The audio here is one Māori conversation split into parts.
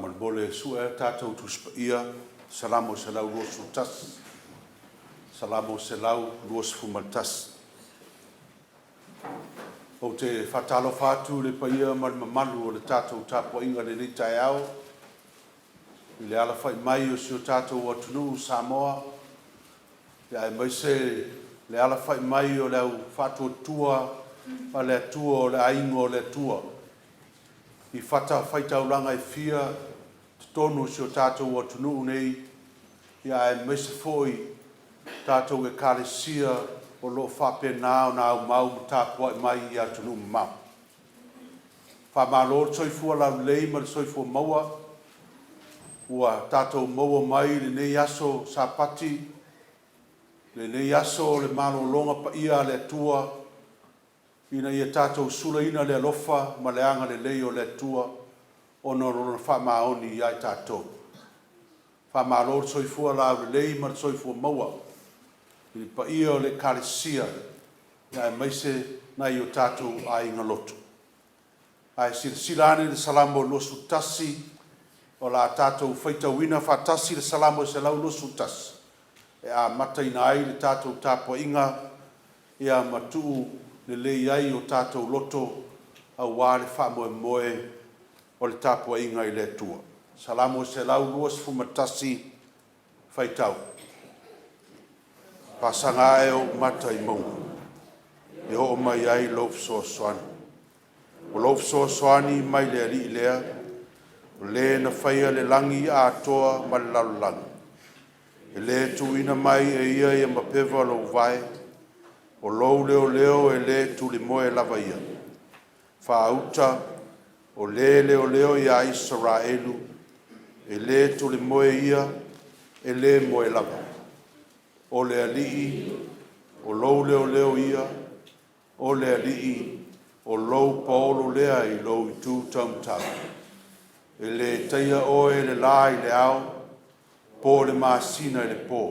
malbole su e tātou tuspa ia, salamo se lau luos futas, salamo se lau luos fumaltas. O te whatalo whātu le paia mamalu o le tātou tāpua inga le ni tai au, i le ala whai mai o si o tātou atunu Samoa, ia e mai se le ala whai mai o le au whātua tua, a le atua o le aingo o le atua. I whata whaitauranga e fia, te tonu si o tātou atunu nei, ia e mai se foi tātou e kāresia o lo whape nāo nāo mau tāpua i mai i atunu mau. Whamālor soifua lau lei ma le soifua maua, ua tātou maua mai le nei aso Sapati, le nei aso le malo longa pa ia le atua, ina ia tātou sula ina le alofa ma le anga le lei o le atua, ono rona whamaoni i ai tātou. Whamālor soifua lau lei ma le soifua maua, i pa ia o le kāresia, ia e maise nai o tātou a inga lotu. Ai silane le salamo losu tasi, o la tātou whaitawina whatasi le salamo se lau losu tasi. E a mataina ai le tātou tāpua inga, e a matuu le lei ai o tātou loto, a wāle whamoe moe o le tāpua inga i le tua. Salamo se lau luas fumatasi whaitau. Pasanga e o matai mou. E o mai ai lof so soani. O lof so soani mai le ali lea. O le na whaia le langi a toa ma le lalulangi. E le tuina mai e ia e mapeva lo vai. O lou leo leo e le tu le moe lava ia. Whauta o le leo leo ia Israelu. E le tu le moe ia e le moe lava. O le alii, o lou leo leo ia, o le alii, o lou paolo lea i lou i tū taumtau. E le taia oe le la i le au, pō le māsina i le pō.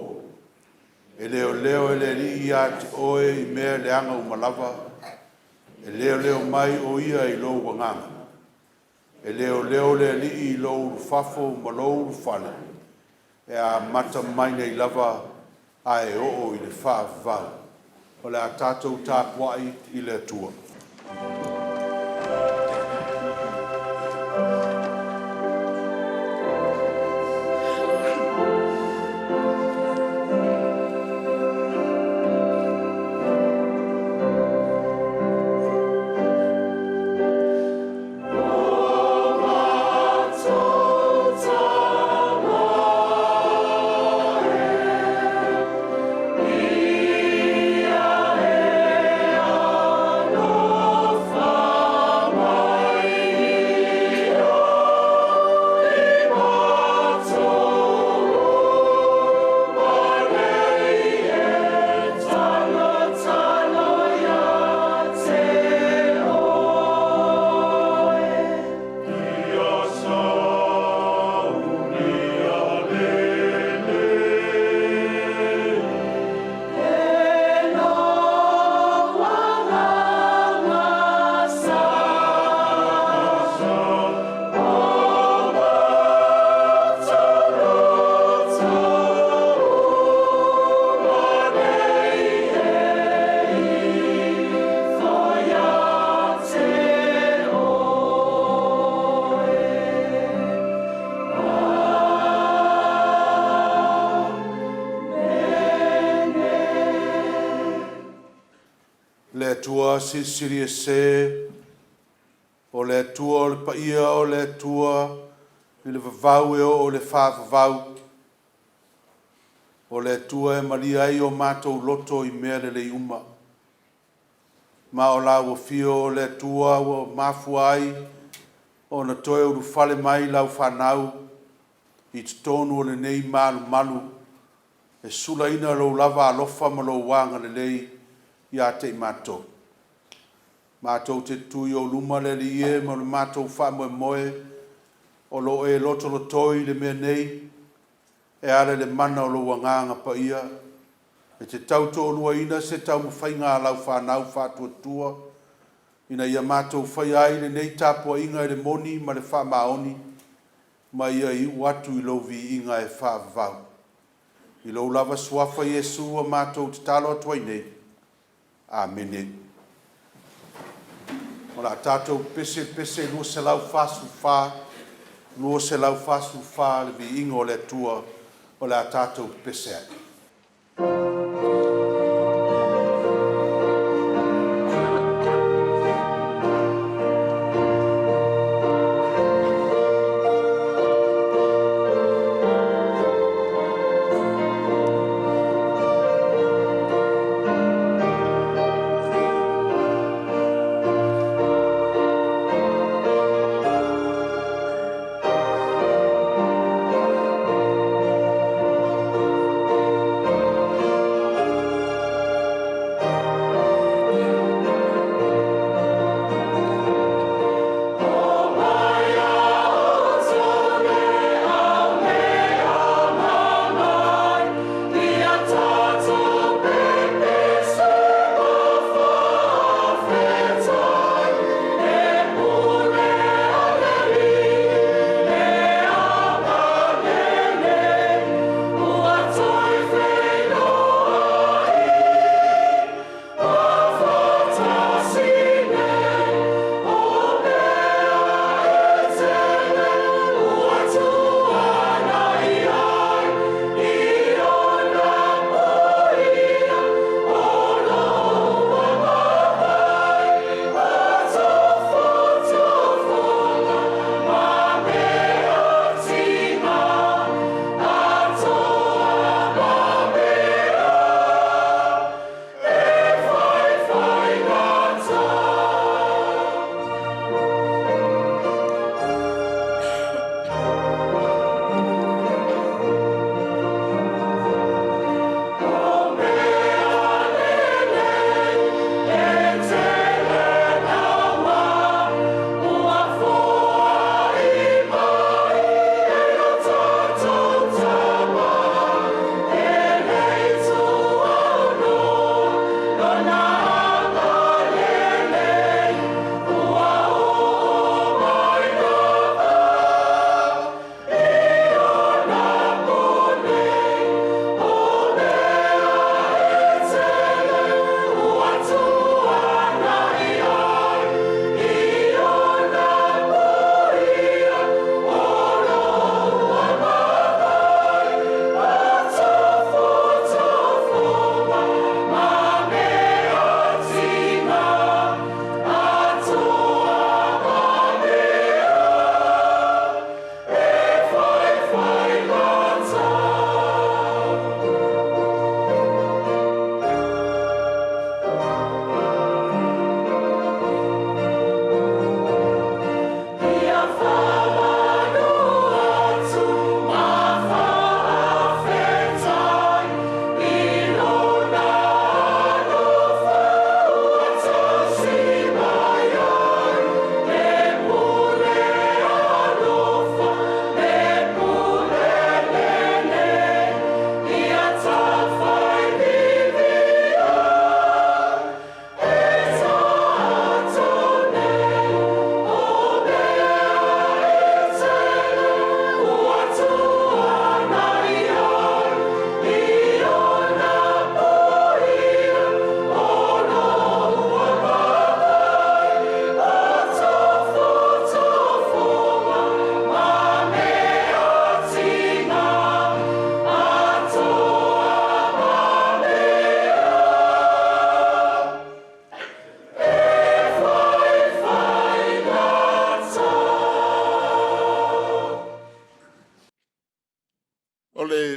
E leo leo e le alii ia te oe i mea le anga umalava, e leo leo mai o ia i lou wanganga. E leo leo le alii i lou rufafo ma lou rufane, e a mata maina i lava ai o i le whaavau, o le a tātou tāpuai i le atua. Tua sisiri e se, o le tua o le paia o le tua, i le vavau e o le whavavau, o le tua e maria ai o mātou loto i mea le uma. Ma o la ua fio o le tua o mafua ai, o na toe uru fale mai lau whanau, i te tonu o le nei malu malu, e sula ina lo lava alofa ma lo wanga le lei, i a te mātou. Mātou te tui o luma le li e, ma le mātou whamoe moe, o lo e loto lo toi le mea nei, e ale le mana o lo wanganga pa ia, e te tau to olua ina se tau mawhainga lau whanau whatua tua, ina ia mātou whai ai le nei tāpua inga e le moni ma le whamaoni, ma ia i watu I lo vi inga e whaavau. I lo lava suafa Yesu a mātou te talo atua nei. Amene. O la tātou pese lua se lau whasu wha, lua se lau whasu wha le vi inga o le tua o la tātou pese ai.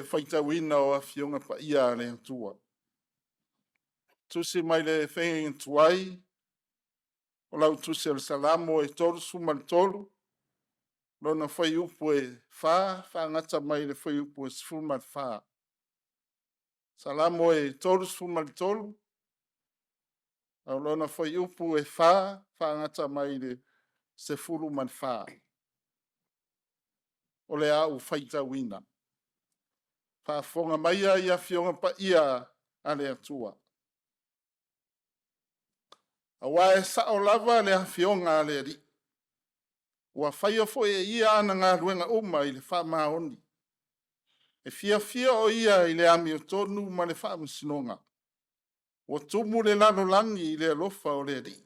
Faitauina o Afionga pa ia le atua. Tusi mai le whengi tuai, o lau tusi al salamo e toru suma le toru, lona whai upu e whangata mai le whai upu e sfuma le wha. Salamo e toru suma le toru, au lona whai upu e whangata mai le se furu man wha. O le au faitauina. Whafonga mai a Afionga pa ia ale atua. A wae sa o lava le Afionga ale ri. ua whaia fo e ia ana ngā ruenga uma i le wha maoni. E fia o ia i le ami o tonu ma le wha masinonga. Ua tumu le lalo langi i le alofa o le ri.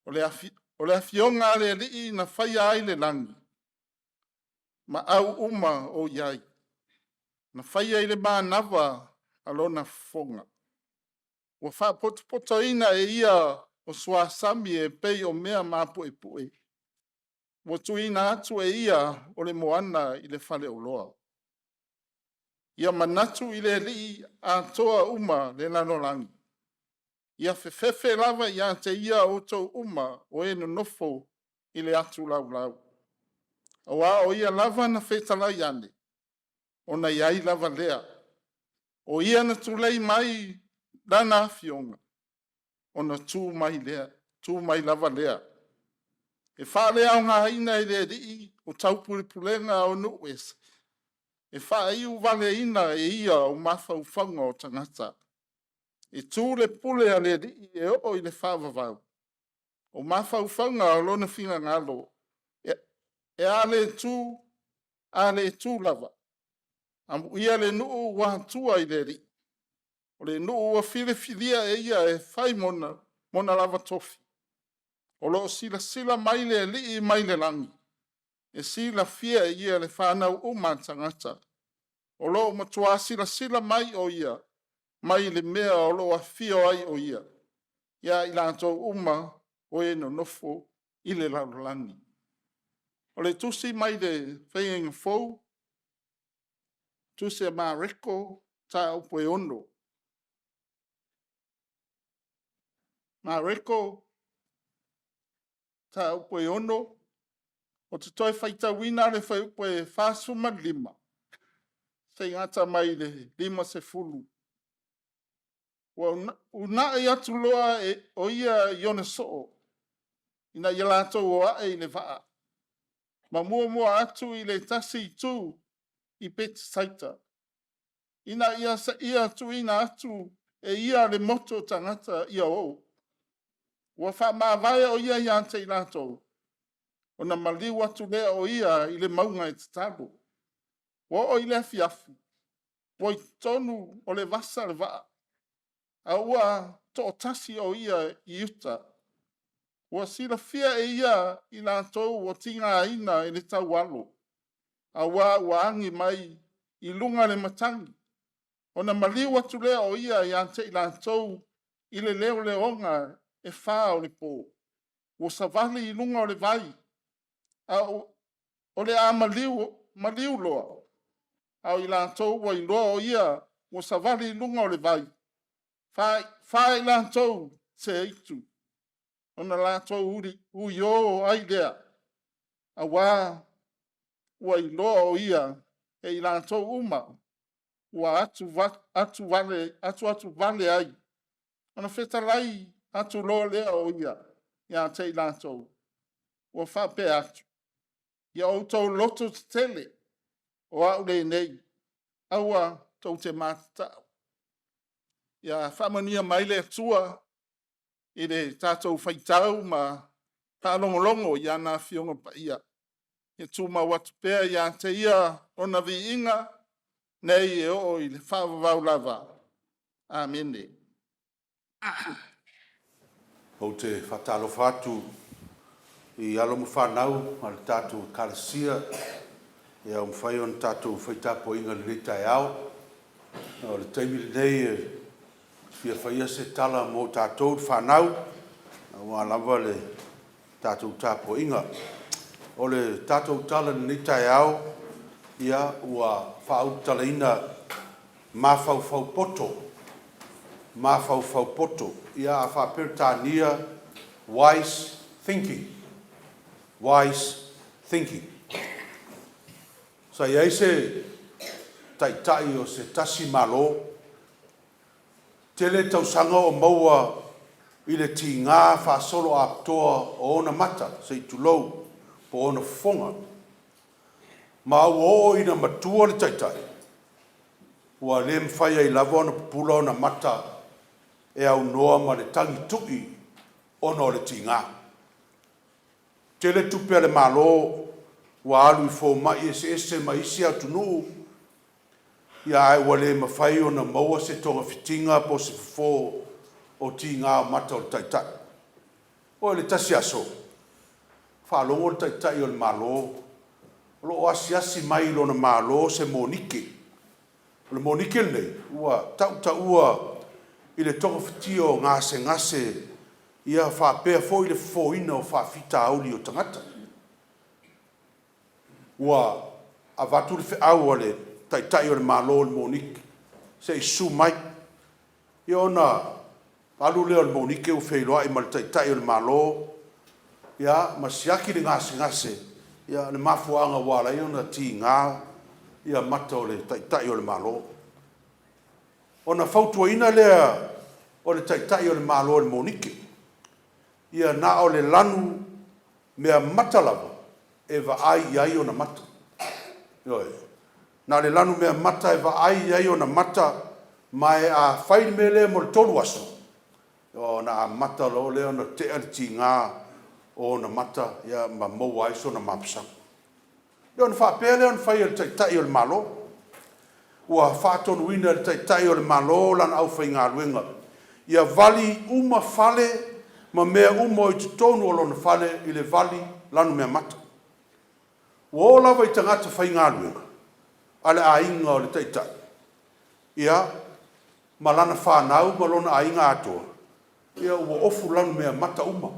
O le afionga le ri na whaia ai le langi. Ma au uma o iai. Na whaia i le mānawa alona fonga. Ua wha poto ina e ia o sua sami e pei o mea mapu e pue. Ua tuina atu e ia o le moana i le whale o loa. Ia manatu i le rii a toa uma le lanolangi. Ia fefefe lava ia te ia o tau uma o e no nofo i le atu lau lau. Awa o ia lava na fetala iane. O na iai lava lea. O ia na tulei mai dana fionga. O na tu mai lea. Tu mai lava lea. E whaale au ngā ina i le rii o tau pulipulenga o nues. E wha iu vale ina e ia o mawhau whanga o tangata. E tū le pule a le rii e o i le whawawau. O mawhau whanga o lona whinga ngalo. E a le tū lava. Amu ia le nuu wa tua i le rii. O le nuu wa whilia e ia e whai mona lava tofi. O lo sila mai le rii mai le langi. E sila fia e ia le whanau uma tangata. O lo matua sila mai o ia. Mai le mea o lo a fio ai o ia. Ia ilato uma o e no nofo i le langi. O le tusi mai le whainga fau. Tusi a maa reko ta upo e ono. Maa reko ta upo e ono. O te toi whaita wina le whai upo e whasuma lima. Sei ngata mai le lima se fulu. Una e atu loa o ia ione soo. Ina ia lato o ae i le waa. Ma mua atu i le tasi tu i peti saita. Ina ia atu ina atu e ia le moto tangata ia o. Ua wha maawai o ia iante i lato. O na maliu atu lea o ia i le maunga e te talo. O i le Afiafi. O i tonu o le vasa le waa. A ua to tasi o ia i uta. Ua sila fia e ia i lato o tinga ina e le tau alo. A ua angi mai i lunga le matangi. O na maliu atu lea o ia i ante i lato i le leo leonga e wha o le po. Ua savali i lunga o le vai. O le a maliu loa. Au i lato ua i loa o ia ua savali i lunga o le vai. Wha i lato se eitu. O na lato ui o ai lea. A wā ua i loa o ia e i lato uma. Ua atu vale ai. Ona whetalai atu loa lea o ia. Ia te i lato. Ua whape atu. Ia o tau loto te tele. O au le nei. Aua tau te mātatau. Ia whamania mai le atua. I le tātou whaitau ma tālongolongo i ana fionga pa ia. Ia tūma watu pēr ia te ia ona vi inga. Nei e o i le whawawau lava. Amene. O te whatalo whatu i alomu whanau a le tātou karasia. Ia o mwhai on tātou whaitapo inga le rita e au. O le taimili nei e fia whaia se tala mō tātou whanau. Wa lava le tātou tāpo inga. O le tātou tala ni rita e au. Ia ua whau tala ina mawhau poto. Mawhau poto. Ia a whapirtania wise thinking. Wise thinking. Sa iai se taitai o se tasi malo. Tele tausanga o maua i le ti ngā whasolo a toa o ona mata. Se i tulou po ona fonga. Ma o ina matua le taitai. Ua le mwhaia i lava ona pupula ona mata. E au noa ma le tangi tuki ona o le ti ngā. Tele tupe le malo wa alu fo mai ese mai sia tunu ia ai wale mafai ona maua se tonga fitinga po se fo o tinga mata o taitai o le tasi aso fa longo le taitai o le malo lo asiasi mai lo na malo se monike le monike nei ua tau ua i le tonga fitio ngase ia fa pe fo i le fo ina o fa fita auli o tangata ua avatu le fe au le taitai o le malo le monike se isu mai ia ona alu leo le monike u feiloa i ma le taitai o le malo ia masiaki le ngase ia le mafuanga wala ia ona tinga ia mata o le taitai o le malo ona fautuaina lea o le taitai o le malo le monike ia na o le lanu mea mata lava e vaai ai ona mata oi na le lanu mea mata e vaai ai ona mata mai a fai mele mo le tolu aso o na mata lo le ona te tinga o na mata ia ma mo ai so na mapsa don fa pele on fai el taitai o le malo ua fa ton wina el taitai o le malo lan au fai ngā luenga ia vali uma fale ma mea uma i tutonu o lona fale i le vali lanu mea mata ua lava i tangata fai ngā luenga ale ainga o le taitai ia ma lana whanau ma lona ainga atoa ia ua ofu lanu mea mata uma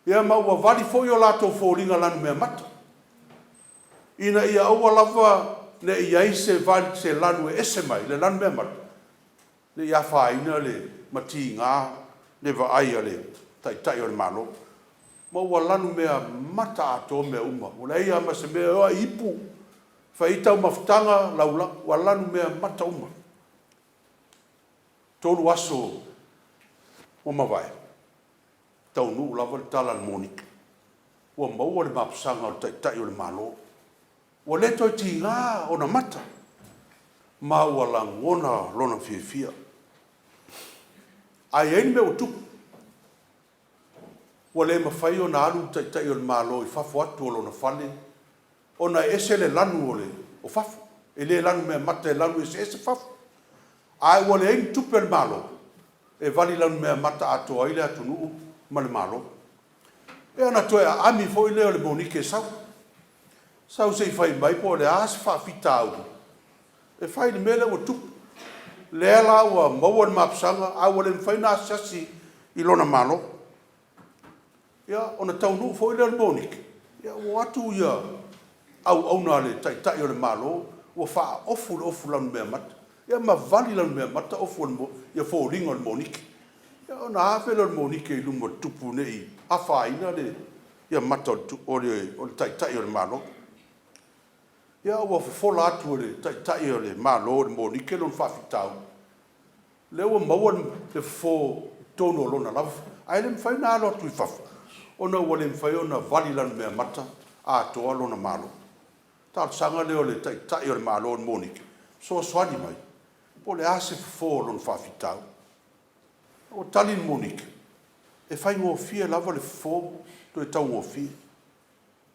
ia ma ua vali foi o lato fōringa lanu mea mata ina ia aua lava le iai se vali se lanu e ese mai le lanu mea mata le ia whaina le mati ngā le vaai le taitai o le malo ma ua lanu mea mata ato mea uma o le ia ma se mea oa ipu whaitau mafutanga laula ua lanu mea mata uma tolu aso o mawai tau nuu lava le tala le monika ua maua le mapusanga o le taitai o le malo ua le toi tingā o na mata ma ua langona lona fiafia ai ai me o tupu ua le mawhai o na alu taitai o le malo i fafo atu o lona fale o na ese le lanu o le o fafo e le lanu mea mata e lanu ese fafo ai ua le aini tupe le malo e vali lanu mea mata ato ai le atu nuu ma le malo e ana toe a ami fo i leo le monike sau se i fai mai po le a se whaafita au e fai le mele ua tupu le ala ua maua le mapusanga a ua le mwhai na asiasi i lona malo ia ona tau nuu fo i leo le monike ia ua atu ia au na le taitai o le malo ua wha ofu lanu mea mata ia ma vali lanu mea mata ofu ia fo ringa o le monike ia ona hawhela o le monike i lunga tupu nei a whaina le ia mata o le taitai o le malo ia ua fofola atu o le taitai o le malo o le monike lona whaafitau le ua maua le fo tono o lona lava ai le mwhai na alo atu i fafu ona ua le mwhai ona vali lanu mea mata a toa lona malo sanga leo le taitai o le malo o le monike soasoani mai po le a se fofo lona whaafitau o tali le monike e fai ngofia lava le fofo to e tau ngofia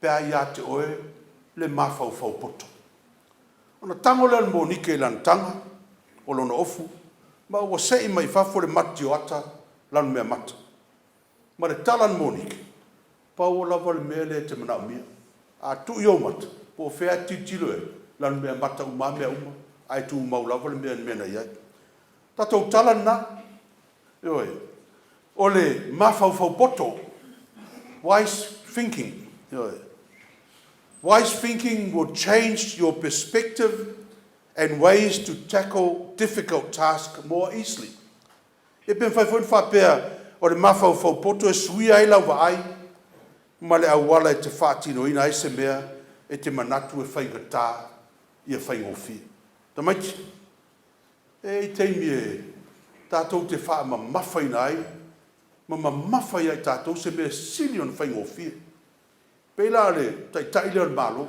pe a ia te oe le mafaufau poto ona tango le monike i lana tanga o lona ofu ma ua se'i mai fafo le mati o ata lanu mea mata ma le tala le monike pau o lava le mea le te manao mia a tu i o mata po fea titilo e lanu mea mata uma mea uma ai tu mau lava le mea na iai tatou tala na oi o le mafaufau poto wise thinking oi wise thinking will change your perspective and ways to tackle difficult tasks more easily e pen fai foi whapea o le mafaufau poto e sui ai lau ai ma le awala e te whaatino ina ai se mea e te manatu e whaingatā ia whaingofia. Tamaiti, e i teimi e tātou te wha ma mawhai nai, ma mawhai ai tātou se mea sili on whaingofia. Pela le taitai le on malo,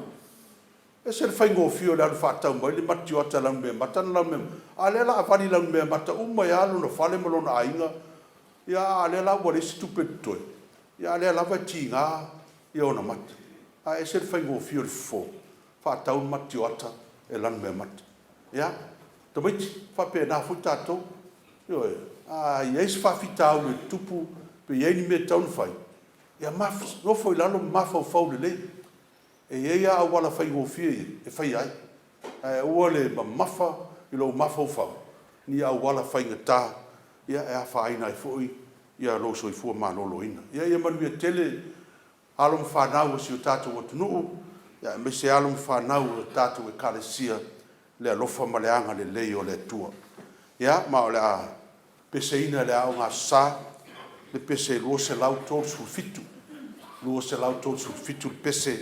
e se le whaingofia le anu whaatau mai, le mati o ata lanu mea mata, na lanu mea, a le la avani lanu mea mata, uma e alo na whale malona ainga, ia a le la wale si tupe toi, ia a le la vai ti ngā, ia ona mata. A e se fai go fio fo. Fa tau mati ata e lan me mata. Ia, to bit fa pe na fu tato. Yo, ia is fa fita o tupu pe ia ni me tau fai. Ia maf no foi lalo mafa fau le. E ia wala fai go fio e fai ai. Ua le mafa i lo mafa fau. Ni a wala fai ngata. Ia e a fai na foi. Ia lo so i fu manolo ina. Ia manu ia tele alum whanau si o tātou o tunuu, ia me se alum whanau o tātou e kalesia le alofa ma le anga le lei o le tua. Ia, ma o le a pese ina le au ngā sā, le pese lua se lau tō su fitu. Lua se lau tō su fitu le pese,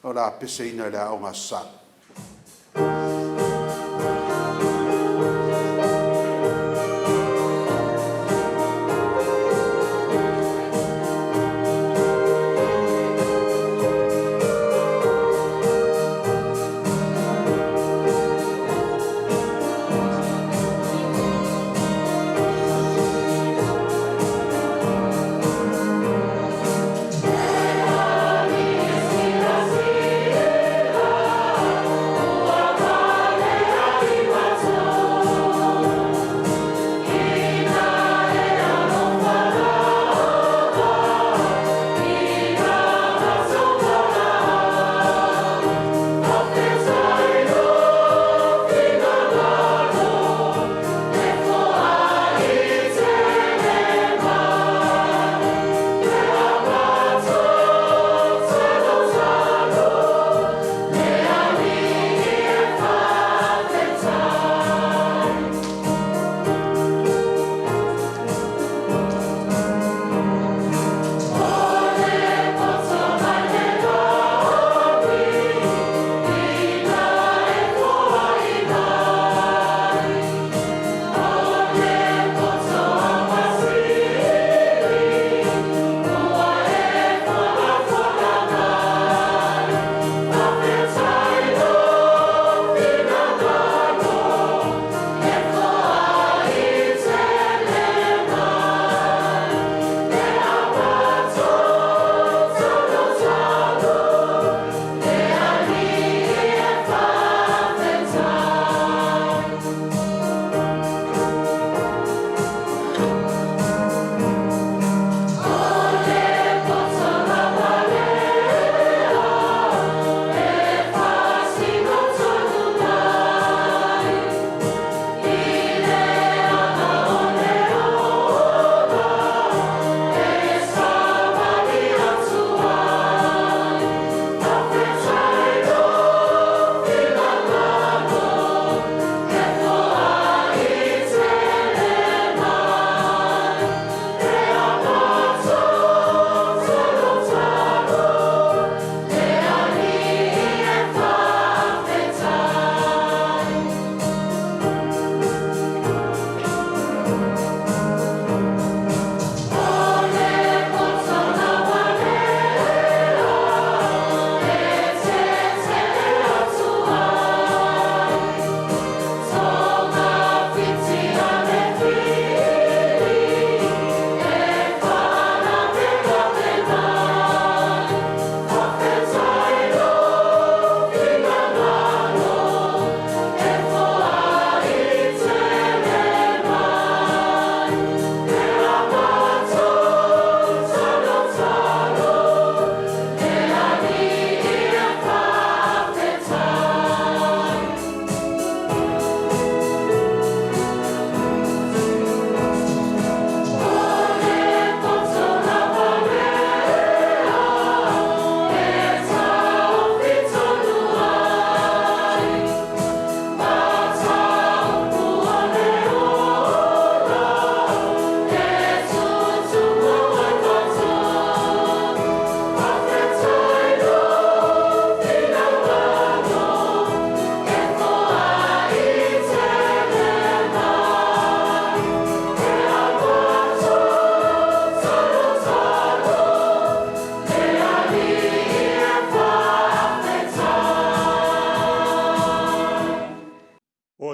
o le a pese ina le au ngā sā.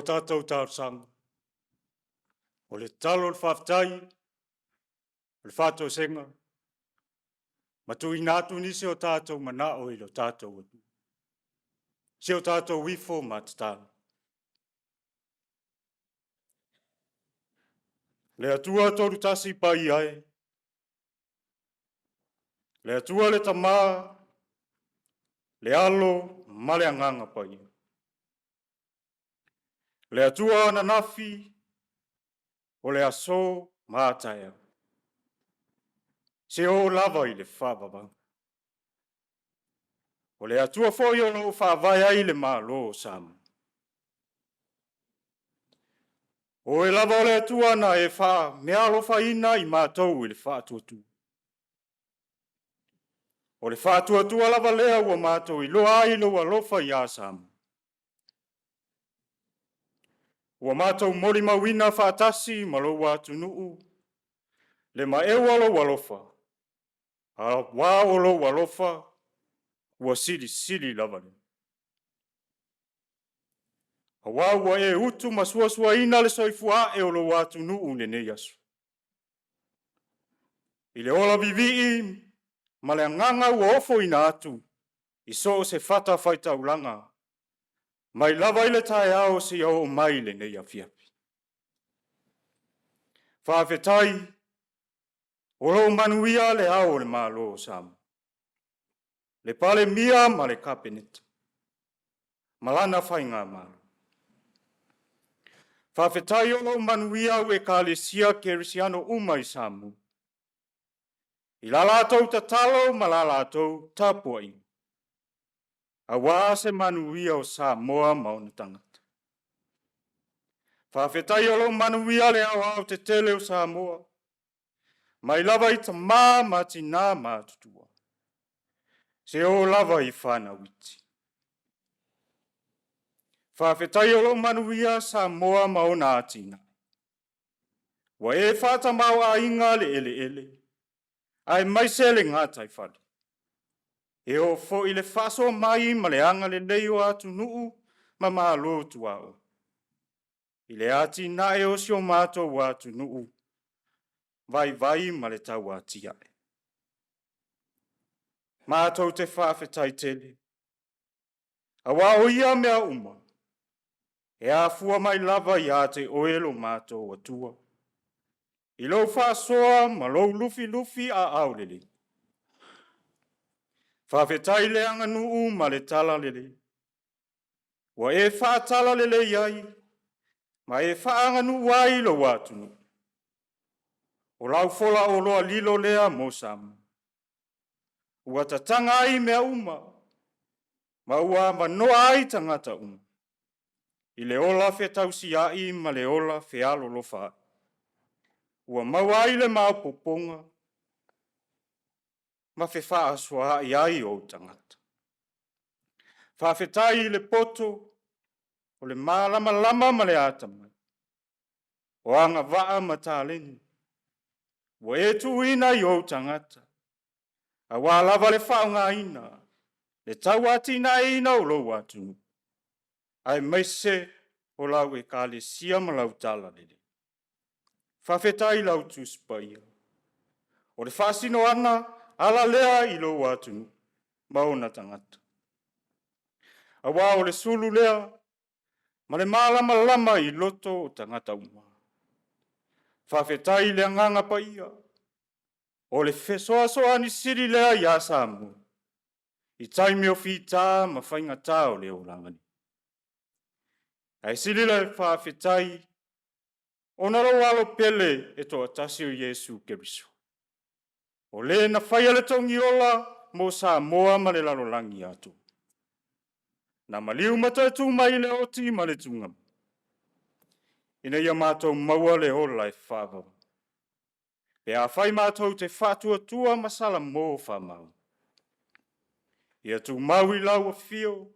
tātou tārsanga. O le talo le whaftai, o le whātou senga, Matui nātu ni se o tātou mana o ilo tātou atu. Se o tātou wifo matatala. Le atua toru tasi pai ai. Le atua le tamā, le alo, ma le anganga pai. Le atua na nafi, o le aso mātaia. Se o lava i le whābaba. O le atua foi o lo whāwai ai le mālo Samoa. O e lava o le atua na e wha mea alofa ina i mātou i le whātuatu. O le whātuatua lava lea ua mātou i loa ai lo alofa i a Samoa. Ua mātou mori mawina whātasi ma lo wātu nuu. Le ma ewa lo alofa. A wā o lo alofa ua sili lava le. A wā ua e utu masuasua ina le soifua e o lo wātu nuu le nei asu. I le ola vivii ma le anganga ua ofo ina atu. I so se fata faita ulanga. Mai lava ile tae ao si o mai le nei afiafi. Whawhetai, o lo manuia le ao le mālo Samoa. Le pale mia ma le kapeneta. Malana whainga mālo. Whawhetai o lo manuia ue ka le sia kerisiano umai Samoa. I la lātou tatalo ma la lātou tapuai. A wā se manuia o Samoa mauna tangata. Whawhetai o lo manuia le au te tele o Samoa. Mai lava i ta mā mati nā mātutua. Se o lava i whana witi. Whawhetai o lo manuia Samoa mauna atina. Wa e whata mau a inga le ele. Ai mai se le ngātai whale. E o fo i le whaso mai ma le anga le leo atu nuu ma maa lotu au. I le ati na e o sio mato watu nuu. Vai ma le tau ati ai. Mātou te whawhetai tele. A wā o ia mea uma. E a fua mai lava i a te oelo mātou atua. I lo whasoa ma lo lufi a aulele. Whawhetai le anga nuu ma le tala lele. Wa e whaatala lele iai. Ma e whaanga nuu ai lo watunu. O lau fola o loa lilo lea mo Samoa. Ua tatanga ai mea uma. Ma ua manoa ai tangata uma. I le ola whetausi ai ma le ola whealo lo wha. Ua maua ai le mau poponga. Ma whewha asua ai o tangata. Whawhetai le poto. O le lama ma le atamai. O anga waa ma tāleni. Ua e tuina i o tangata. A wā lava le whaunga ina. Le tau atina ina o lo watu. Ai meise o lau e ka le sia ma lau tala lele. Whawhetai lau tuspaia. O le whasino ana ala lea i lo watu. Mauna tangata. A wā o le sulu lea. Ma le lama i loto o tangata uma. Whawhetai le anganga pa ia. O le whesoasoa ni siri lea i a Samoa. I taimi o whita ma whainga tau leo langani. Ai siri le whawhetai. O naro walo pele e toa tasi o Yesu Keriso. O le na whaia le tongi ola mo Samoa ma le lalolangi atu. Na maliu matatu mai le oti ma le tungam. Ina ia mātou maua le ola e whāwawa. Pe a whai mātou te whātua masala mō whamau. Ia tu maui lau a whio,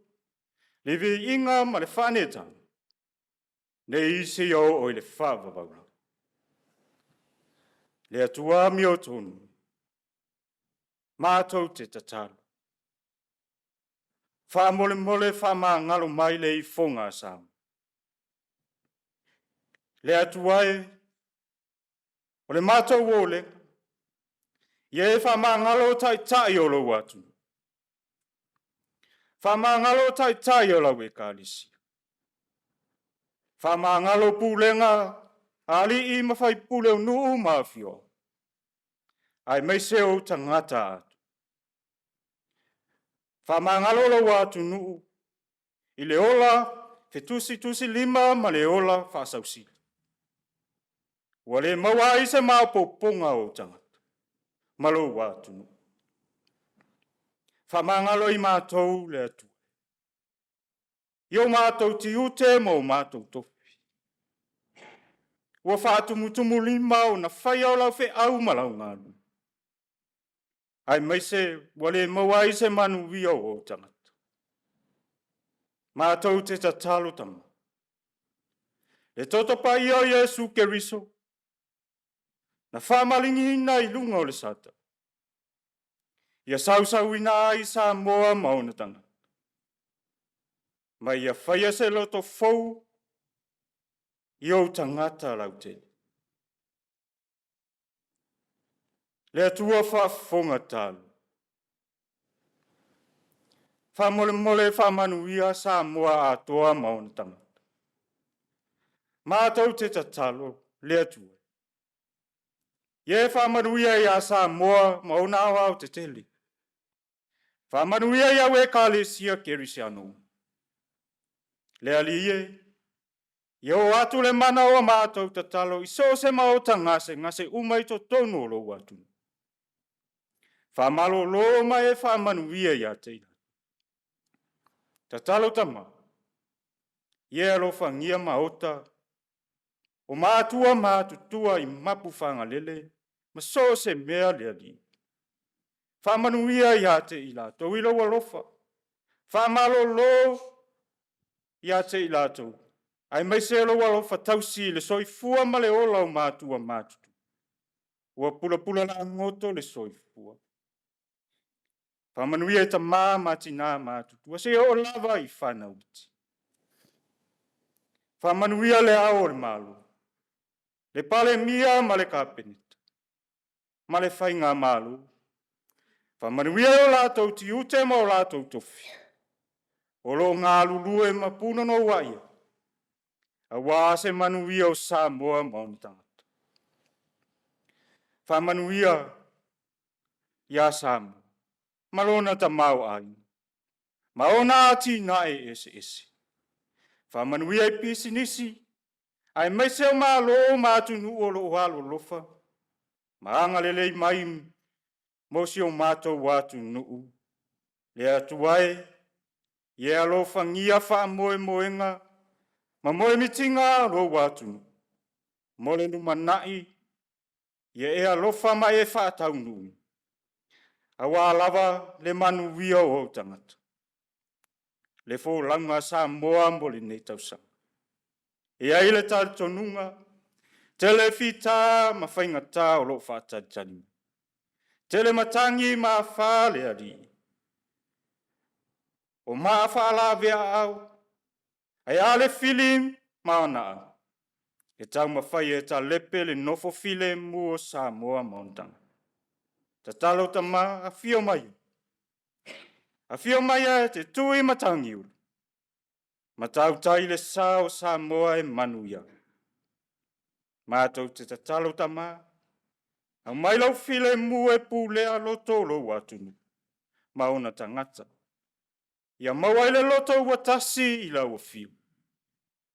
le vi inga ma le whanetang. Ne isi o le whāwawa. Le atua mi o tonu. Mātou te tataru. Whamole whama ngalo mai le I whonga Samoa. Le atuae, o le mātou o le, Ye whamangalo tai o lo watu. Whamangalo tai o la wekalisi. Whamangalo pulenga ali I mawhai pule nuu mawhio. Ai meise o tangata atu. Whamangalo lo watu nuu. I le ola tusi lima ma le ola whasausi. Wale mawai se mapoponga o tangata. Malo watu nuu. Whamangalo I mātou le atu. Io mātou ti ute mo mātou tofi. Ua whaatumutumu lima o na whai au lau whe au malau ngālu. Ai maise wale mawai se manu wia o tangata. Mātou te tatalo tama. E toto pa ia o Yesu Keriso. Na whamalingi ina I lunga o le sata. Ia sausau ina ai Samoa mauna tanga. Ma ia whaia se loto fau I o tangata lau te. Le atua whaafonga talu. Whamole whamanuia Samoa atoa mauna tanga. Mātou te tatalo le atua. Ie whamanuia ia Samoa mauna awa o te tele. Whamanuia ia wekalesia kerisiano. Le alie. Ia o atu le mana o mātou tatalo iso se maota ngase umai to tono lo watu. Whamalo lo mai whamanuia ia teila. Tatalo tama. Ia lo whangia maota. O mātua mātutua I mapu whangalele. Ma so se mea le ali. Whamanuia ia teila. Tau ilo walofa. Whamalo lo ia teila tau. Ai mai se lo walo fatausi le soifua ma le ola o mātua mātutu. Ua pula la ngoto le soifua. Whamanuia ta matina mātutu. Ua se o lava I whana uti. Whamanuia le ao le malo. Le pale mia ma le kapenita. Ma le whainga malo. Whamanuia o lātou ti ute ma o lātou tofi. O lo ngā lulue ma puna no waia. A wā se manuia o Samoa mauni tangata. Whamanuia ia Samoa. Malona ta mau ai. Maona ati na ese. Whamanuia I pisinisi. Ai meise o malo mātunu o lo halo lofa. Maanga lelei mai mosi o mātou watu nuu. Le atuai. Ie alo whangia wha moenga. Ma moe mitinga ro watu. Mole nu manai. Ie ea lofa ma e whaatau nui. Awa lava le manu wia o tangata. Le fo langa Samoa mole nei tausanga. E aile tal tonunga. Tele fita ma whaingata o lo whaatadjani. Tele matangi ma whale ali. O maa whaala vea au. Ai ale filim maona. E tau mawhai e ta lepe le nofo file mua Samoa maontanga. Ta talo ta ma a fio mai. A fio mai e te tui matangi ulu. Matau tai le sao Samoa e manuia. Mātou te ta talo ta ma. A mailau file mua e pulea loto lo watunu. Maona tangata. Ia mawaile loto watasi ila o fiu.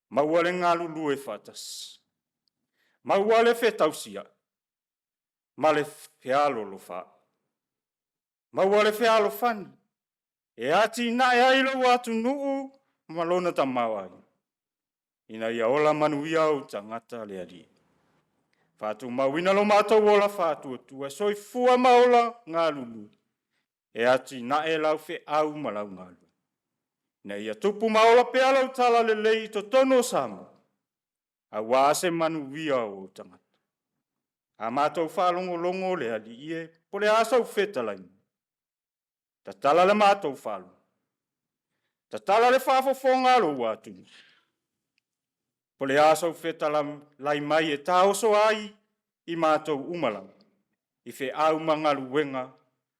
Mawale ngalu lue fatas. Mawale fetausia. Male fealo lo fa. Mawale fealo fani. E ati na e ailo watu nuu malona ta mawai. Ina ia ola manuia o tangata le ali. Fatu mawina lo mato wola fatu tu e soifua maola ngalulu. E ati na e lau fe au malau ngalu. Na ia tupu maola pe alau tala le lei to tono Samoa. A wase manuia o tangata. A mātou whalongo le ali ie, po le asau whetalaini. Ta tala le mātou whalo. Ta tala le whafofonga lo watu. Po le asau whetala lai mai e taoso ai I mātou umalau. I fe au mangaluenga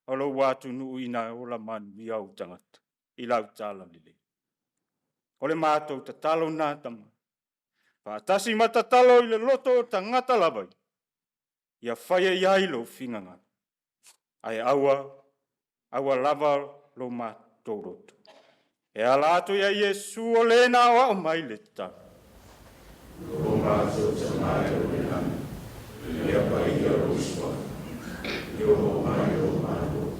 o lo watu nu ina o la manu i au tangata. I lau tala lile. O le mātou tatalo nā tama. Pātasi matatalo i le loto tangata labai. Ia whaia iai lo finganga. Ai aua lava lo mātou roto. E ala atu ia Yesu o lena o mai le ta. Lo mātou tamai o le nami. Ia pai ia rosua. Ia o mai o mātou.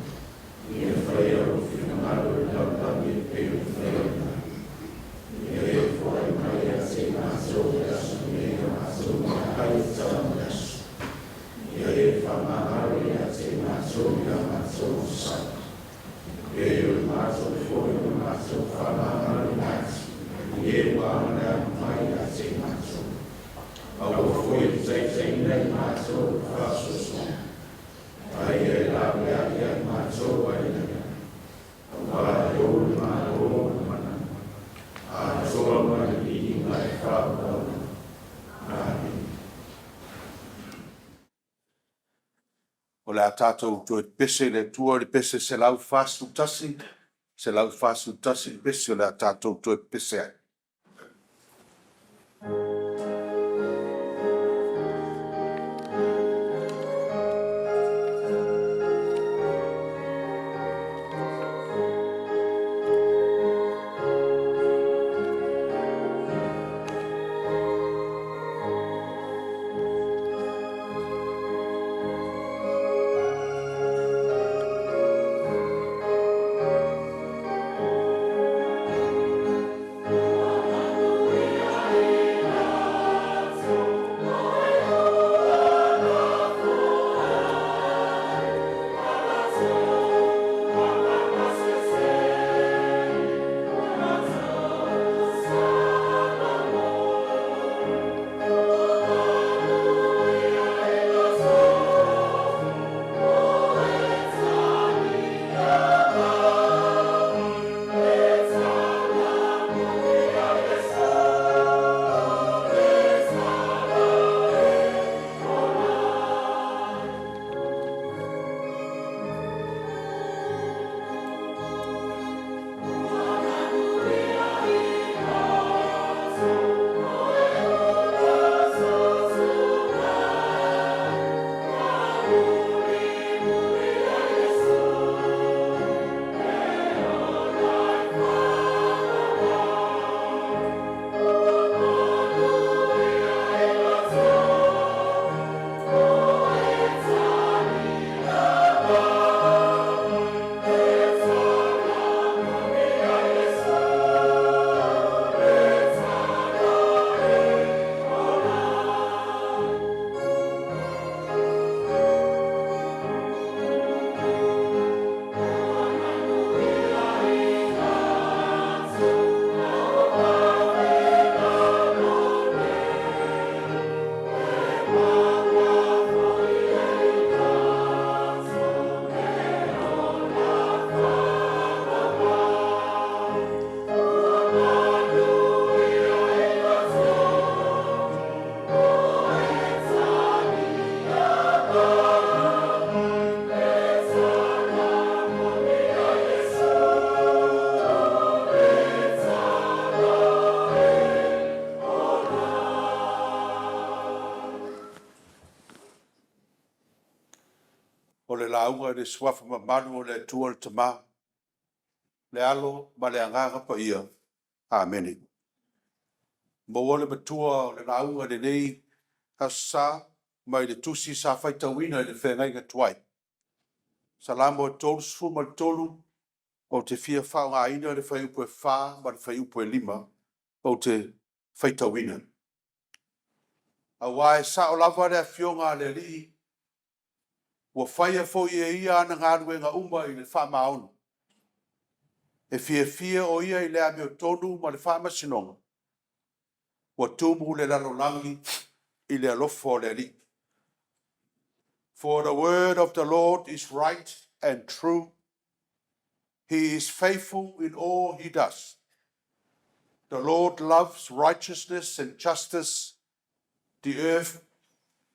Ia whaia o finganga o lau tami e peo whaia mai. Ia e whai mai a te mātou e asu me a mātou mai tau asu. Ia e whamaharo i a te mātou i a mātou sa. E o mātou whoi o mātou whamaharo nāti. Ia e wāna mai a te mātou. Au whoi teitei nei mātou whasoso. Ai e lawe a ia mātou ai nea. Wā e o mātou mana. A toa mani i mai whāpana. Amen. O le a tātou tue pese le tua le pese se lau whāsu tasi. Se lau whāsu tasi pese o le a tātou tue pese ai. O le launga le swafa mamanu o le tua le tama. Le alo ma le anganga pa ia. Amen. Mo ole matua o le launga le nei hasa mai le tusi sa faitawina le whengai ka tuai. Salamo e tolu sufu ma le tolu o te fia whao ngā ina le whai upo e whā ma le whai upo e lima o te faitawina. A wae sa o lava le a fionga le rii ua whaia fo ia ia ana ngā ruenga uma i le wha maonu. E fia o ia i le ame o tonu ma le wha masinonga. Ua tumu le lalolangi i le alofo le li. For the word of the Lord is right and true. He is faithful in all he does. The Lord loves righteousness and justice. The earth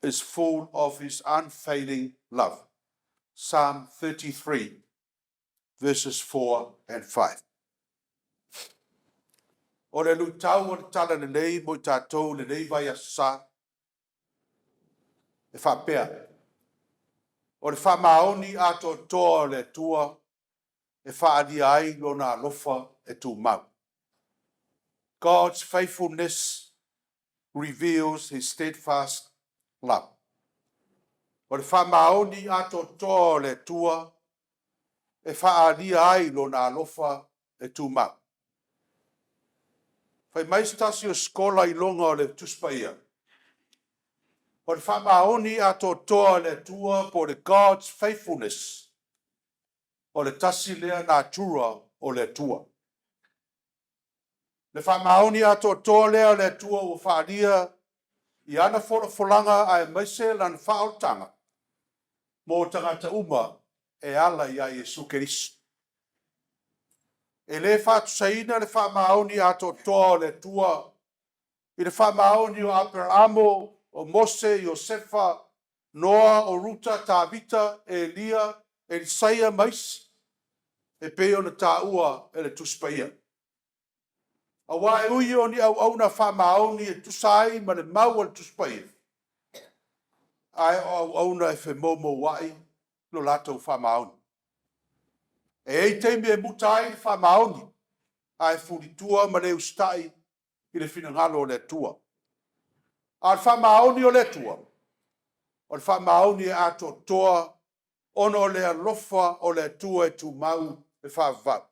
is full of his unfailing love. Psalm 33, verses 4 and 5. O le lu tau o le tala le nei mo i tātou le nei vai asa e whapea. O le whamaoni ato toa le tua e whaadi ai lona alofa e tu mau. God's faithfulness reveals his steadfast love. O le whamaoni ato toa le tua e whaadi ai lona alofa e tu mau. Fai mai stasi o skola I longa o le tuspaia. O le whamaoni ato toa le tua po le God's faithfulness. O le tasi lea na tura o le tua. Le whamaoni ato toa lea le tua o whaadia I ana folanga ai maise lan whaotanga. Mo tangata uma e ala I a Yesu Keristo. E le whatusaina le whamaoni ato toa le tua. I le whamaoni o Abrahamo, o Mose, Josefa, Noa, o Ruta, Tavita, e Elia, e Isaia mais. E peo na tāua e le tuspaia. A wae ui o ni au na whamaoni e tusai ma le mau le tuspaia. Ai au na e whe momo wai lo lato whamaoni. E ei teimi e mutai whamaoni. Ai furitua ma le ustai I le finangalo le tua. Al whamaoni o le tua. O le whamaoni e ato toa ono le alofa o le tua e tu mau e whavau.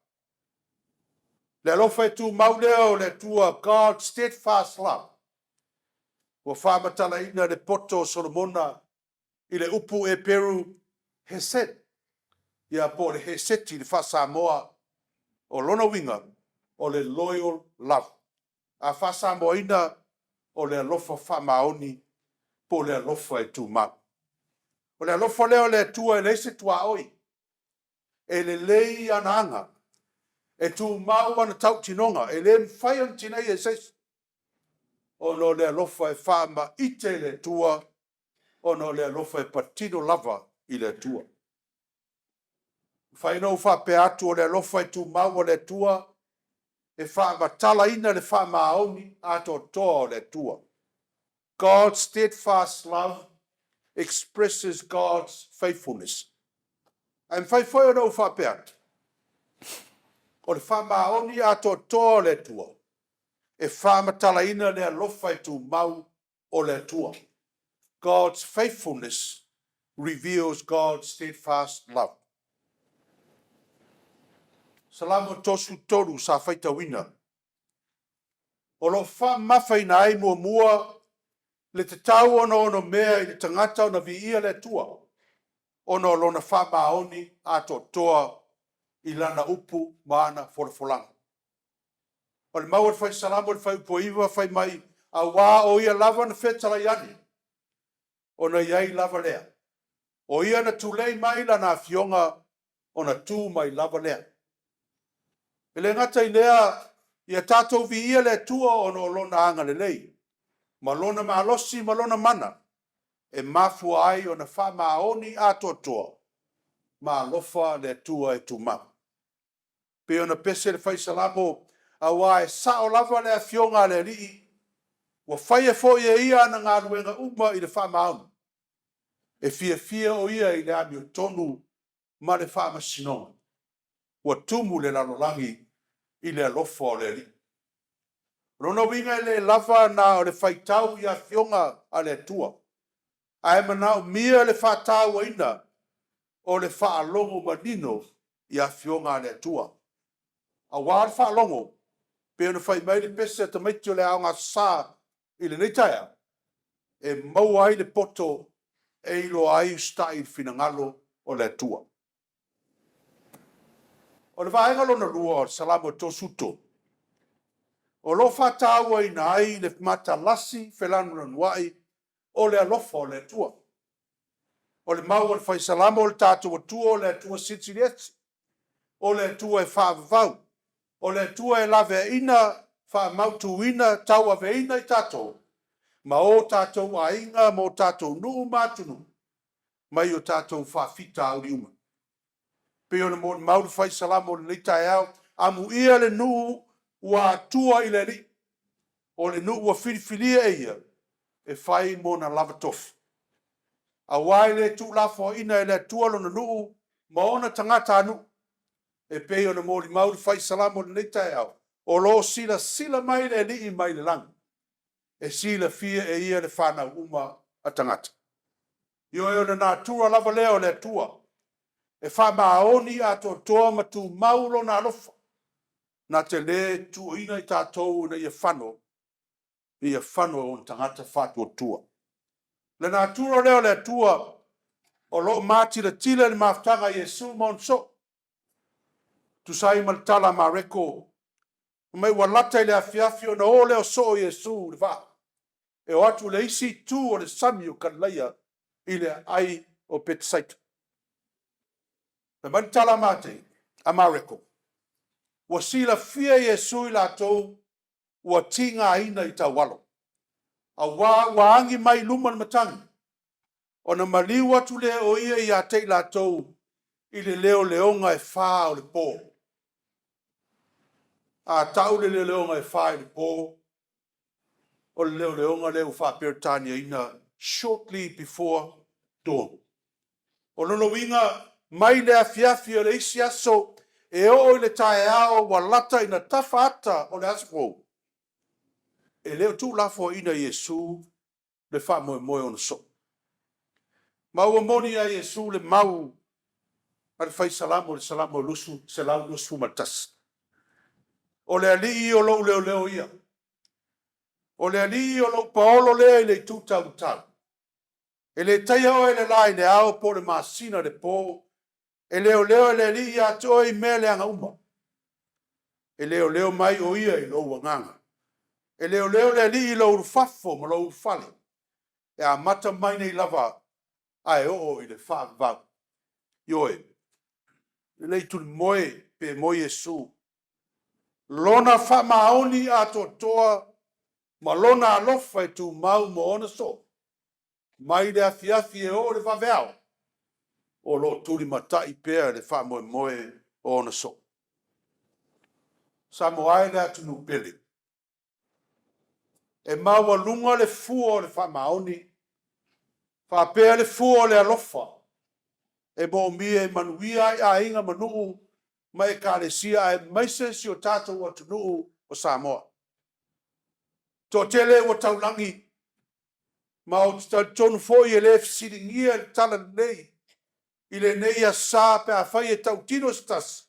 Le alofa e tu mau leo le tua God's steadfast love. Wa whamatala ina le poto Solomona I le upu e peru Hesed. Ia po le Heseti le Samoa o lona winga o le loyal love. A Samoa ina o le alofa whamaoni po le alofa e tu mau. O le alofa leo le tua e leise tua oi. E le lei ananga. E tu mau ana tau tinonga. E le mwhai an tinei e seis. O no le alofa e whama ite le tua. O no le alofa e patino lava I le tua. Whai no whape atu o le alofa e tu mau o le tua. E whama tala ina le whama aoni ato toa le tua. God's steadfast love expresses God's faithfulness. And whai no whape atu. O le whamaoni ato toa le tua. E whamatala ina le alofa e tu mau o le tua. God's faithfulness reveals God's steadfast love. Salamo tosu toru sa whaita wina. O lo whamawhaina ai mua le te tau ono mea I le tangata o na viia le tua. Ono lona whamaoni ato toa I lana upu maana folanga. O le maua whai salamo le whai upoiwa whai mai a wā o ia lava na whetala iani. O na iai lava lea. O ia na tulei mai lana fionga o na tū mai lava lea. E le ngata I lea ia tātou vi ia le tua o no lona anga le lei. Ma lona maalosi ma lona mana. E mafua ai o na whamaoni ato toa. Ma lofa le tua e tu mau. Pe ona pese le whai salamo a wā e sao lava le fionga le rii. Wa whai e fo ia na ngā ruenga uma I le whamaoni. E fia o ia I le ami o tonu ma le whamasinonga. Wa tumu le lalolangi I le alofa o le rii. Rona winga le lava na o le whaitau ia fionga a le tua. Ai manao mia le whatau ina o le whaalongo manino ia fionga le tua. A wār whaalongo, pe ona whai mai le pese ta maiti o le aonga sā I le neitaia. E mau ai le poto e ilo ai stai finangalo o le tua. O le vaenga lona lua o salamo tosuto. O lo whatau ina ai le mata lasi whelanu ranuai o le alofa o le tua. O le mau o le whai salamo o le tātou o tua o le tua sitirietsi. O le tua e whaavavau. O le tua e lave ina wha mautu ina tau ave ina I tātou. Ma o tātou ainga, mo tātou nuu mātunu, mai o tātou whawhita au riuma. Pe ona mo mauru whai salamo le leitai au, amu ia le nuu ua tua i le li, o le nuu ua whiriwhiria e ia, e whai mo na lava tofu. A wai le tu lafo ina e le tualo na nuu, ma ona tangata anu, e pe ona mo li mauru whai salamo le leitai au, o lo sila mai le li mai le lang, e sila fia e ia le whana uma a tangata. Io e ona nā tua lava leo le tua, e wha maoni a toa ma tu maulo na alofa, na te le tu ina i tātou na ia whano o tangata whātua tua. Le nā tua leo le tua, o lo mātira tila le maftanga Yesu monso, tu sai maltala ma reko, mai walata i le afiafi o na o leo so Yesu le wha, e o atu le isi tu o le sami o kalaia i le ai o Betsaita. Me maltala mate, a ma reko. Wa sila fia Yesu i lātou, wa tinga ina i ta walo. A wa angi mai luman matangi. O na maliu atu le o ia i a te lātou, i le leo leonga e wha o le pō. A tau le leo leonga e wha i le pō. O le leo leonga leo wha peritania ina shortly before dawn. O lono winga mai le afiafi o le isi aso, e o le tae ao wa lata ina tafata o le aspo. E leo tu lafo ina Yesu le wha moe o na so. Mau moni a Yesu le mau a le fai salamo lusu, se lau lusu matas. O le ali o lo leo ia. O le ali o lo paolo lea i le tuta utau. E le taia o e le lai le ao po le masina le po. E leo e le ali ia toi me le anga uma. E leo mai o ia i lo wanganga. E leo le ali i lo urfafo ma lo urfale. E a mata mai nei lava ai o i le whaavau. Ioe, le tu moe pe moe Yesu. Lona wha maoni a toa, ma lona alofa e tu mau mo ona so. Mai le afiafi e o le whaveao. O lo turi matai pea le wha moe o ona so. Samoa le atunu pele. E maua lunga le fua o le wha maoni. Wha pea le fua o le alofa. E bo mie manuia i a inga manuu mai ka le sia e maise si o tātou o tunuu o Samoa. Tō tele o taulangi, ma o tonu foi e le fisiringia le tala nei, i le nei a sā pe a whai e tau tino stas,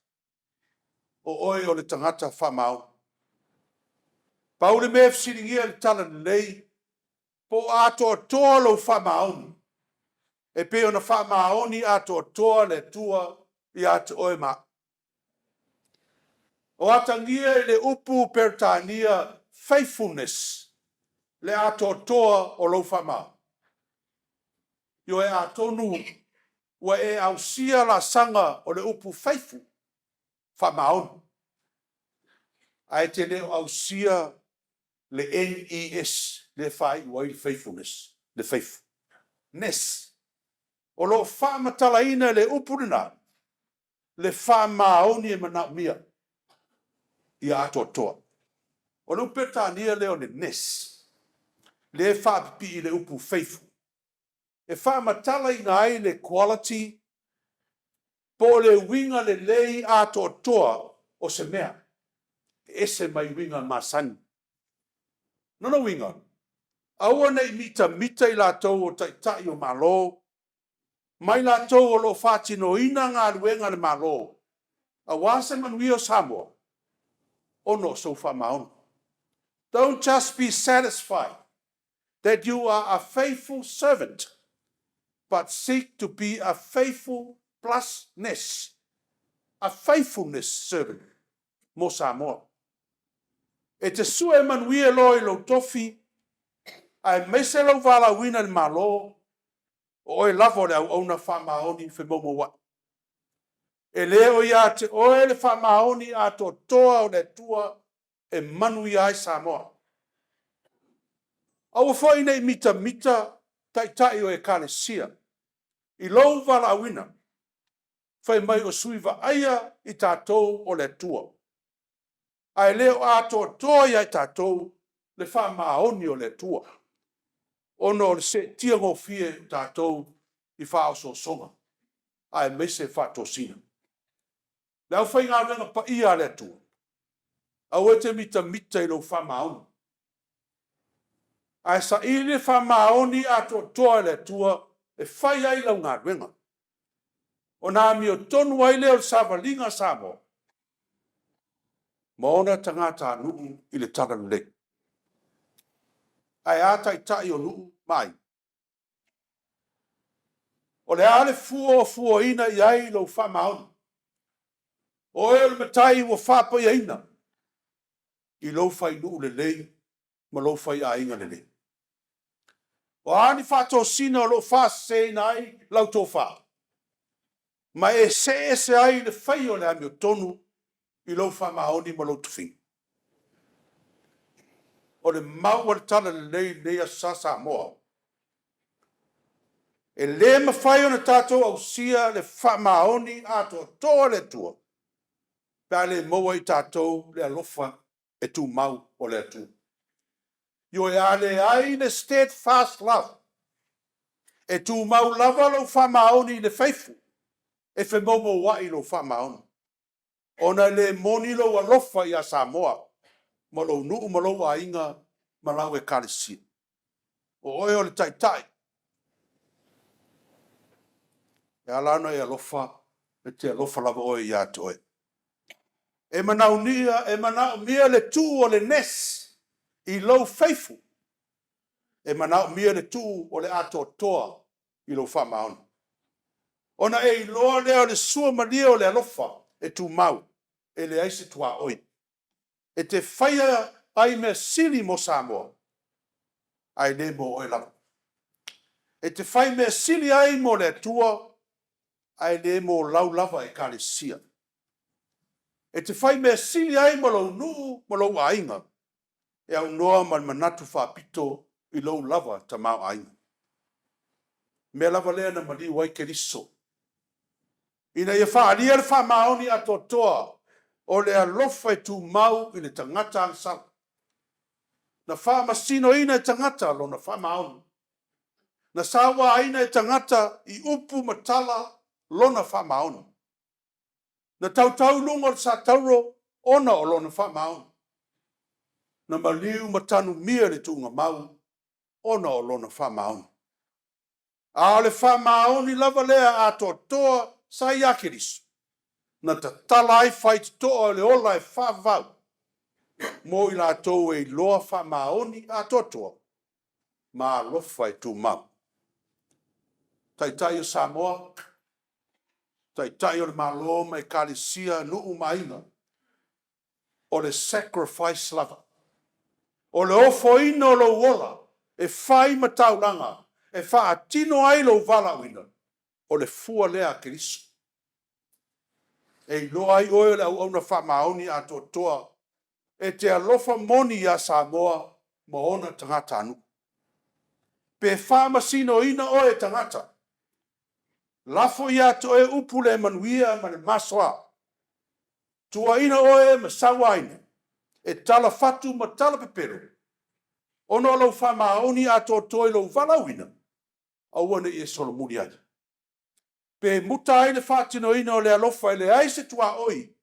o oe o le tangata whamau. Paule me fisiringia le tala nei, po ato toa lo whamau, e pe ona whamaoni ato toa le tua i ato oe ma. O atangia i le upu pertania faithfulness, le ato toa o lo whamau. Yo e atonu, wa e au sia la sanga o le upu faithful, whamaoni. Ai te leo au sia le NES, le whai wai faithfulness, le faithfulness. O lo whamatala ina le upurina, le whamaoni e manau mia, i ato toa. O le upetania leo le nes, le whapipi i le upu faithful. E whamatala ina ai le quality, po le winga le lei ato toa o se mea. Ese mai winga masani. Nono winga. Aua nei mita i la tau o tai o malo. Mai la tau o lo whatino ina ngā ruenga le malo. A wase manui o Samoa. Ono so whamaonu. Don't just be satisfied that you are a faithful servant, but seek to be a faithful plusness. A faithfulness servant. Mo Samoa. E te sua e manuia loi lo tofi, ai mese lo vala wina le malo, o e lavo le au ona whamaoni fe momo wa. E leo ia te oe le whamaoni a to toa o le tua e manuia ai Samoa. Au foi nei mita tai o ekalesia. I lou vala wina. Fai mai o suiva aia I tātou o le tua. Ai leo ato toia I tātou le wha maoni o le tua. Ono le se tia ngofie tātou I wha o so songa. Ai mese wha tosina. Lau whai ngā renga pa ia le tua. Au e te mita I lo wha maoni. Ai sa ili wha maoni ato toa le tua e whai ai lau ngā renga. O nā mi o tonu ai leo savalinga Samoa. Maona tangata nuu I le tala le. Ai ata I tai o nuu mai. O le ale fuo ina I ai lo wha maoni. O e le matai ua whapa I aina. I lo whai nuu le lei, ma lo whai a inga le lei. O ani whato sina o lo wha se nai lau tō wha. Ma e se ai le whai o le ami o tonu I lo wha maoni ma lo tuwhi. O le mau o le tala le lei lea sa Samoa. E le mawhai o na tātou au sia le wha maoni ato toa le tua. Pea le moa I tātou le alofa e tu mau o le atu. Yo e ale ai le steadfast love. E tu mau lava lo wha maoni le faithful. E fe momo wai lo wha maoni. Ona le moni lo alofa I a Samoa. Ma lo nuu ma lo a inga ma lau e kalisi. O oe o le tai. E alana e alofa, e te alofa lava oe I ato e. E manau mia le tu o le nes I lo faithful. E manau mia le tu o le ato toa I lo wha maoni. Ona e iloa leo le sua malia o le alofa e tu mau. E le aise tua oi. E te whaia ai mea sili mo Samoa. Ai ne mo oi lava. E te whai mea sili ai mo le tua. Ai ne mo lau lava e kalesia. E te whai mea sili ai mo lau nuu mo lau ainga. E au noa man manatu whapito I lau lava ta mau ainga. Mea lava lea na mali wai ke riso. Ina ia whaalia le wha maoni ato toa. O le alofa e tu mau I le tangata ang sal. Na wha masino ina e tangata lo na wha maoni. Na sawa ina e tangata I upu matala lo na wha maoni. Na tautau lunga sa tauro ona o lo na wha maoni. Na maliu matanu mia le tunga mau ona o lo na wha maoni. A le wha maoni lava lea ato toa sa iakirisu. Na ta tala ai whait toa le ola e wha vau. Mo I la tau e loa wha maoni a totoa. Ma lofa e tu mau. Tai o Samoa. Tai o le maloma e kalisia nuu maina. O le sacrifice lava. O le ofo ino lo wola. E whai mataulanga. E wha atino ai lo vala wina. O le fua lea kirisu. E loa ai oe le au na wha maoni a totoa. E te alofa moni a Samoa ma ona tangata anu. Pe wha masino ina oe tangata. Lafo ia to e upule manuia ma le masoa. Tua ina oe ma sawa ina. E tala fatu ma tala pepero. Ono lau wha maoni a totoa lo vala wina. Awane I solomuni ai. Pe muta ai le whatino ina o le alofa le aise tua oi.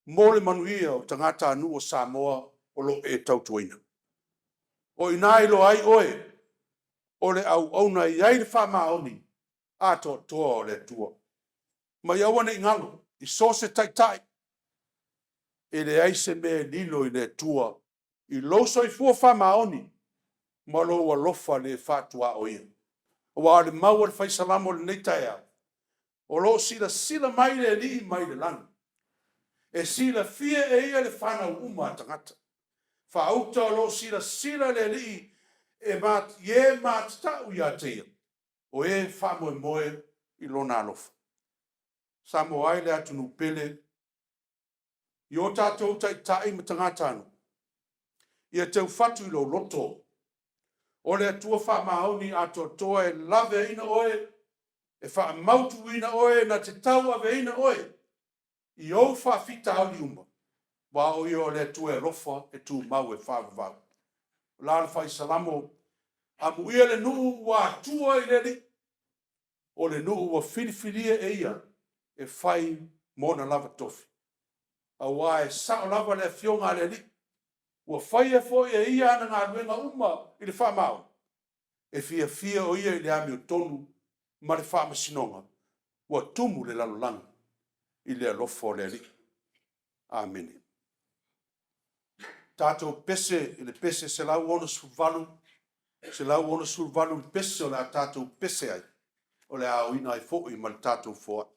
Mo le manuia o tangata anu o Samoa o lo e tautuina. O ina ilo ai oe. O le au na I ai le wha maoni. A toa o le tua. Ma iawane ingalo. I sose tai. E le aise me lilo I le tua. I loso I fua wha maoni. Ma lo alofa le whatua oia. O wa le mau le whaisalamo le neitai o lo sila mai le li mai le lana. E sila fia e ia le whana uma tangata. Whaauta o lo sila le li e mat tau ia teia. O e whamoe moe I lona alofa. Samo ai le atu nupele. I o tātou tai ma tangata anu. Ia tau whatu I lo loto. O le atua whaamaoni ato toa e lave ina oe, e whaamautu ina oe na te tau ave ina oe, i au whaafita au liuma, wa o i o le atua e rofa e tu mau e whaavavau. La le whai salamo, a muia le nuu wa atua i le li, o le nuu wa whiriwhiria e ia, e whai mona lava tofi. A wa e sao lava le fionga le li, ua whai e fo e ia ana ngā ruenga uma i le whaamau. E fia o ia i le ami o tonu, ma le whaamasinonga, ua tumu le lalolanga, i le alofo le li. Amen. Tātou pese, i le pese se lau ono survalu, se lau ono survalu le pese o le a tātou pese ai, o le a oina ai fo i ma le tātou foa.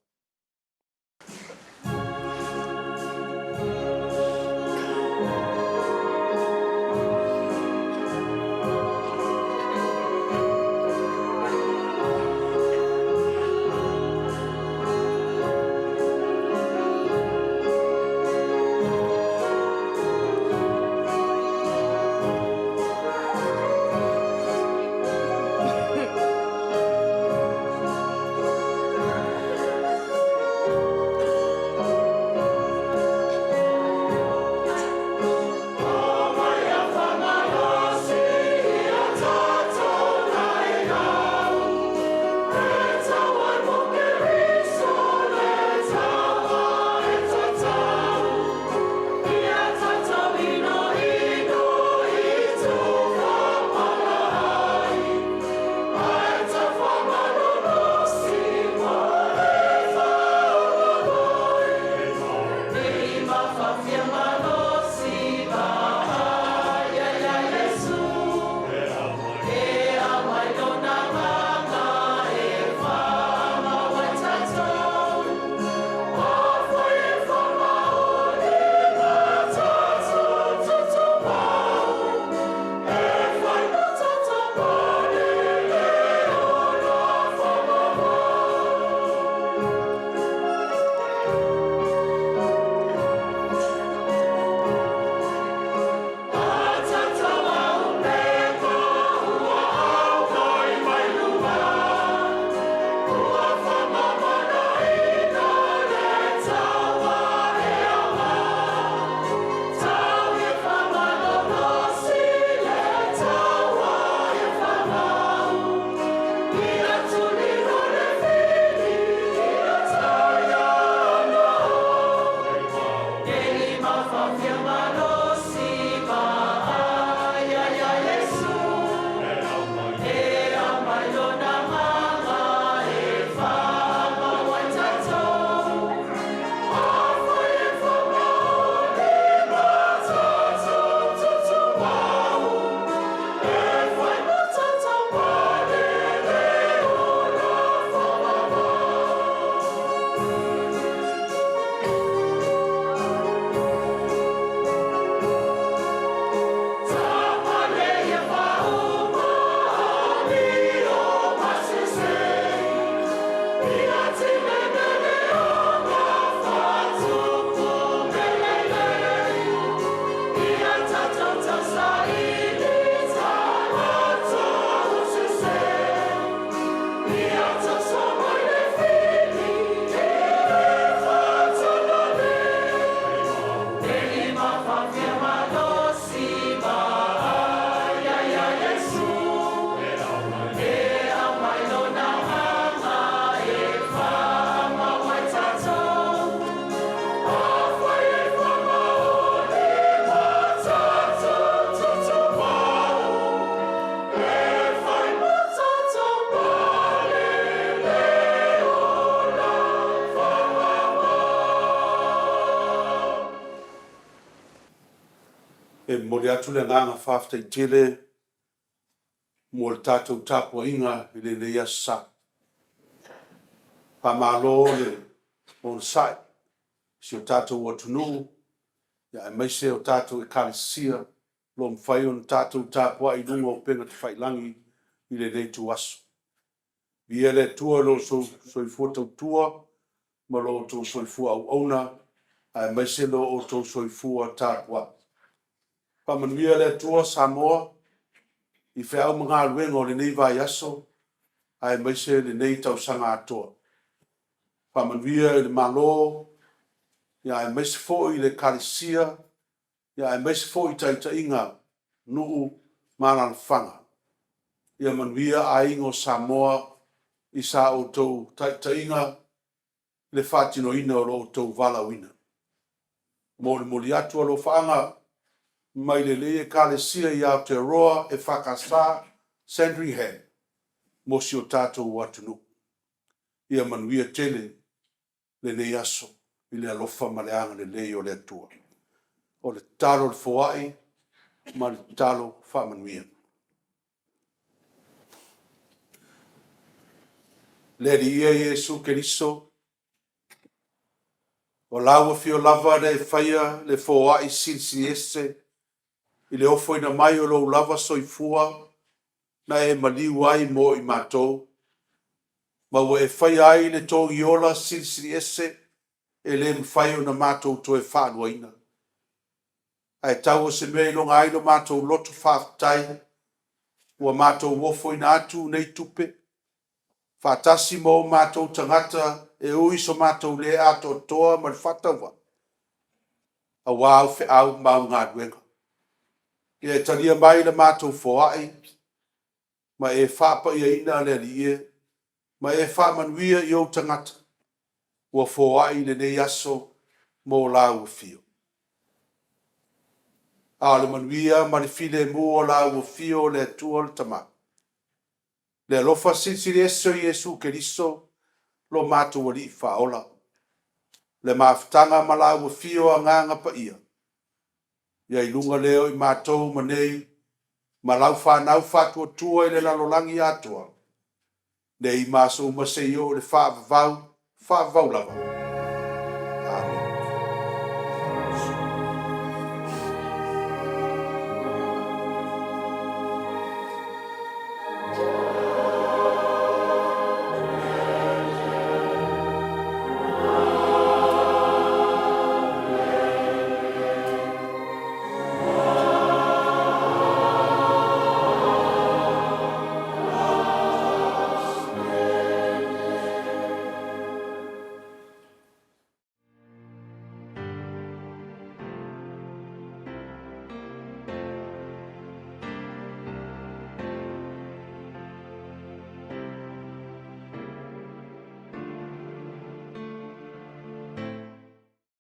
E mo le atu le nganga whafta I tele, mo le tātou tāpua inga I le leia sa. Pa malo le o le sai, si o tātou o tunu, ya e maise o tātou e kālesia, lo mwhai o tātou tāpua I lunga o penga te whailangi I le leitu aso. Via le tua lo soifua tau tua, ma lo tau soifua au auna, a e maise lo o tau soifua tāpua. Pamanuia le tua Samoa, I whea au mga luenga o le nei vai aso, ai maise le nei tau sanga atoa. Whamanuia le malo, ia ai maise fo i le karisia, ia ai maise fo i taita inga nuu mana whanga. Ia manuia a ingo Samoa i sa o tau taita inga le whātino ina o lo tau vala wina. Mo le moli atu alo whaanga, mai le le kalesia i Aotearoa e whakasa SANDRINGHAM, mo si o tātou watunu. Ia manuia tele le nei aso, i le alofa ma le anga le lei o le atua. O le talo le foai, ma le talo whamanuia. Le di ia Iesu Keriso, o laua fio lava le whaia le foai sinsi ese, i le ofo ina mai o lo lava soifua, na e maliu ai mo i mātou, ma ua e whai ai le tō iola sinsi ese, e le mwhai o na mātou to e whanua ina. Ai tau o se mei longa ai no mātou loto whaftai, ua mātou wofo ina atu nei tupe, whatasi mo mātou tangata e ui so mātou le ato toa ma le whatawa. A wāu whi au mau ngā duenga. Ia e talia mai le mātou foai, ma e whapa ia ina le alie, ma e whamanuia i au tangata, ua foai le nei aso mo lau fio. A le manuia ma le file mua lau fio le atua le tama. Le alofa sinsiri eso Iesu Keriso, lo mātou wali i whaola. Le maafutanga ma lau fio a nganga pa ia. Ia i lunga leo i mātou manei, ma lau whanau whatua tua i le lalolangi atua. Ne i maso umaseio le whaavavau lava.